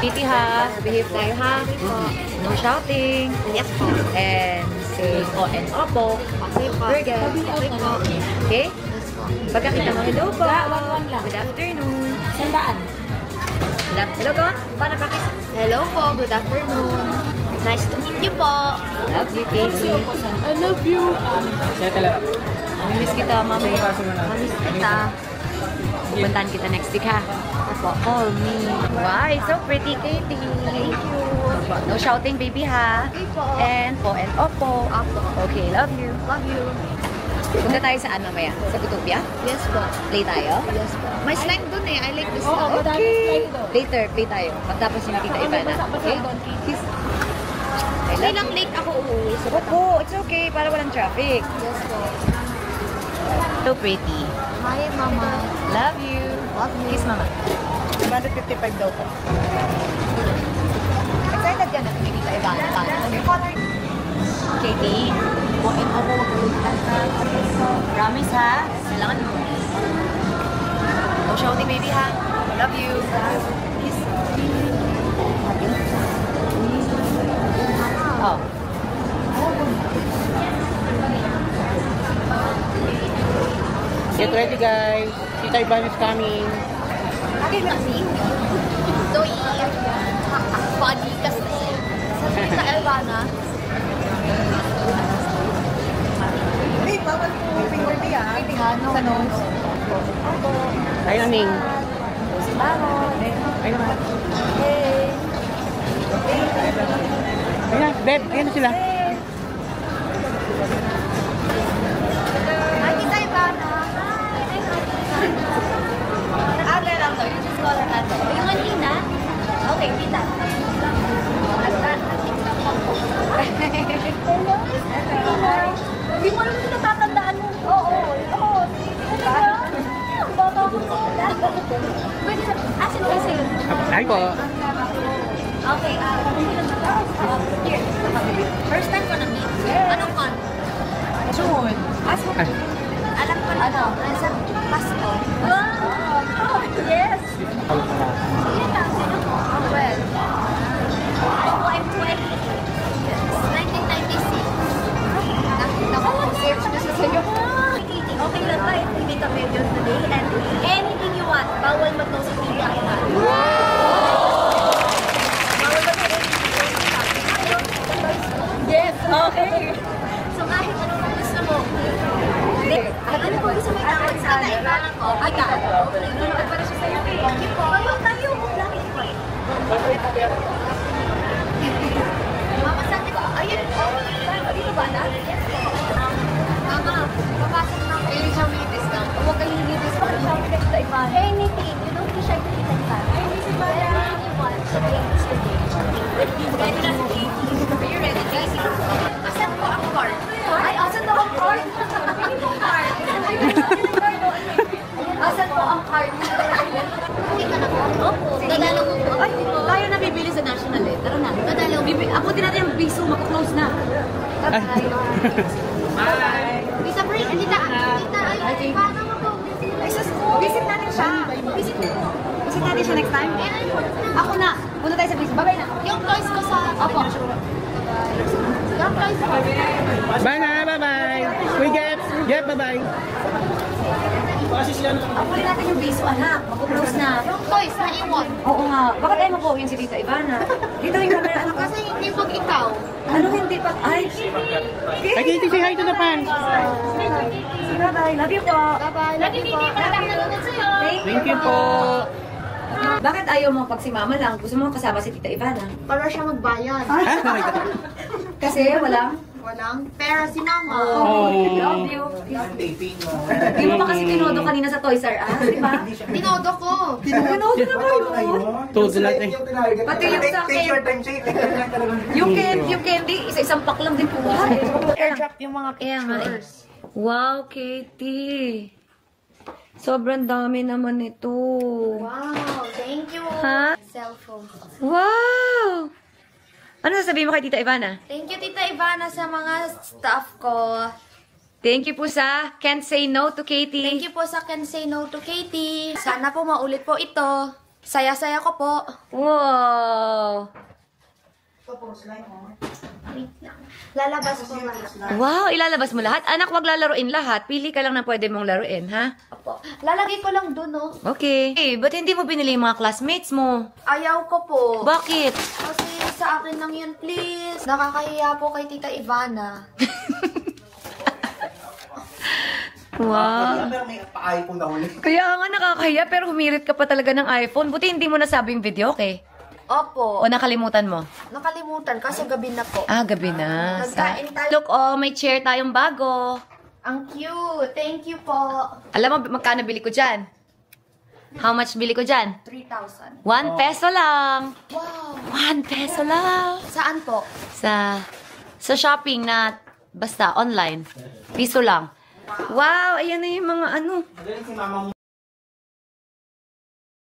Kitty ha. Behave tayo ha. No shouting. Yes po. And say o and opo. Okay po. Very good. Okay po. Okay? Yes po. Pagkakita mo, hello po. 1-1 lang. Good afternoon. Sandaan. Hello ko? Paano pakis? Hello po. Good afternoon. Nice to meet you po. Love you, Casey. I love you. Miss kita, mami. Miss kita. Puntahan kita next week, ha? Opo. Call me. Wow, it's so pretty, Katie. Thank you. No shouting, baby, ha? Okay po. And po and opo. Opo. Okay, love you. Love you. Punta tayo saan mamaya? Sa Kutubia? Yes po. Play tayo? Yes po. May slime dun eh. I like the Oo, slime. madami slide doon. Later, play tayo. Pagtapos yung Tita Ivana. Okay? Kiss. I Hindi love lang you. late ako uuwi. So, Opo, it's okay. Para walang traffic. yes po. So pretty. Hi, Mama. Love you. Love you. Kiss, mama. 155 daw po. Excited ka na kung Tita Ivana. Katie, po and opo, wag promise ha? Kailangan mo. No shouting, baby ha? Love you. Kiss. Oh. Get ready guys. Tita Ivan is coming. Akin kasi. Doi. Funny kasi. Sabi sa Elvana. Hey, bawal po finger tea ah. Ano? Sa nose. Ay, naning. Bangon. Ay, naman. Hey. Ay na, Beb. Ayan na sila. Hi, Tita Ivana. Ate lang to. You just call her ate. Yung kanina? Okay, tita. Hello? Hindi mo alam kung natatandaan mo. Oo. Bata ko sila. Pwede sa... Asin kasi yun. Ay po. Okay, here. First time ko na-meet. Anong con? June. Ask mo. Alam ko na ano? Nasa Pasko. Wow! Yes! Sige na. Sino mo? Well. I'm 20. Yes. 1996. Nakita ko. Search na sa sa'yo. Okay lang ba? Hindi ka videos today. And anything you want. Bawal mag-no sa TV. Yes! Okay! So kahit anong gusto mo. Ano po gusto mo itawag sa akin? Kailangan ko. Agad. Para siya sa'yo. Tayo. Mama, saan ko? Ayun. Dito ba na? Mama, papasok na ako. Kailan siya militis ka? Huwag kang militis. Huwag siya militis sa iba. Anything. You don't wish I could eat it. Anything you want. Ready na si Katie. Are you ready, Casey? Asan po ang card? Ay, asan daw ang card? Hindi po card. Asan po ang card? Hindi ka na po. Opo. Dadalo mo po. Ay, tayo na bibili sa National eh. Tara na. Dadalo mo. Abutin natin yung biso. Makaklose na. Bye. Bye. Tita Bray, tita. Ay, paano mo po? Visit natin siya. Visit natin siya next time. Ako na. Punta tayo sa biso. Bye-bye na. Yung toys ko sa... Opo. Yung toys ko. Bye na, bye-bye. We get, bye-bye. Ako rin natin yung biso, anak. Mag-close na. Yung toys na iwan. Oo nga. Bakit ayaw mo po yung si Tita Ivana? Dito yung camera, anak. Kasi hindi pag ikaw. Ano hindi pa? Ay! Ay, Katie, say hi to the fans. Bye-bye. Love you po. Bye-bye. Lagi hindi pa nanonood sa'yo. Thank you po. Bakit ayaw mo pag si Mama lang? Gusto mo kasama si Tita Ivana? Para siya magbayad. Kasi walang... Walang pera si Mama. Oh, love you. Hindi mo pa kasi tinodo kanina sa Toys R Us, di ba? Tinodo ko. Tinodo na ba yun? Todo natin. Pati yung sa yung candy, isa-isang pack lang din po. Airdrop yung mga pictures. Wow, Katie. Sobrang dami naman ito. Wow, thank you. Ha? Cellphone. Wow! Ano sasabihin mo kay Tita Ivana? Thank you, Tita Ivana, sa mga staff ko. Thank you po sa Can't Say No to Katie. Thank you po sa Can Say No to Katie. Sana po maulit po ito. Saya-saya ko po. Wow! Wait lang. Lalabas po lahat. Wow, ilalabas mo lahat? Anak, wag lalaruin lahat. Pili ka lang na pwede mong laruin, ha? Opo. Lalagay ko lang dun, no? Okay. Eh, ba't hindi mo binili yung mga classmates mo? Ayaw ko po. Bakit? Kasi sa akin lang yan, please. Nakakahiya po kay Tita Ivana. Wow. Pero may pa-iPhone na huli. Kaya nga nakakahiya, pero humirit ka pa talaga ng iPhone. Buti hindi mo nasabing video, okay? Opo. O nakalimutan mo? Nakalimutan kasi gabi na po. Ah, gabi na. Nagkain tayo. Look, oh, may chair tayong bago. Ang cute. Thank you po. Alam mo, magkano bili ko dyan? How much bili ko dyan? 3,000. 1 peso lang. Wow. 1 peso lang. Saan po? Sa shopping na, basta, online. Piso lang. Wow, ayan na yung mga ano. Magaling si mama mo.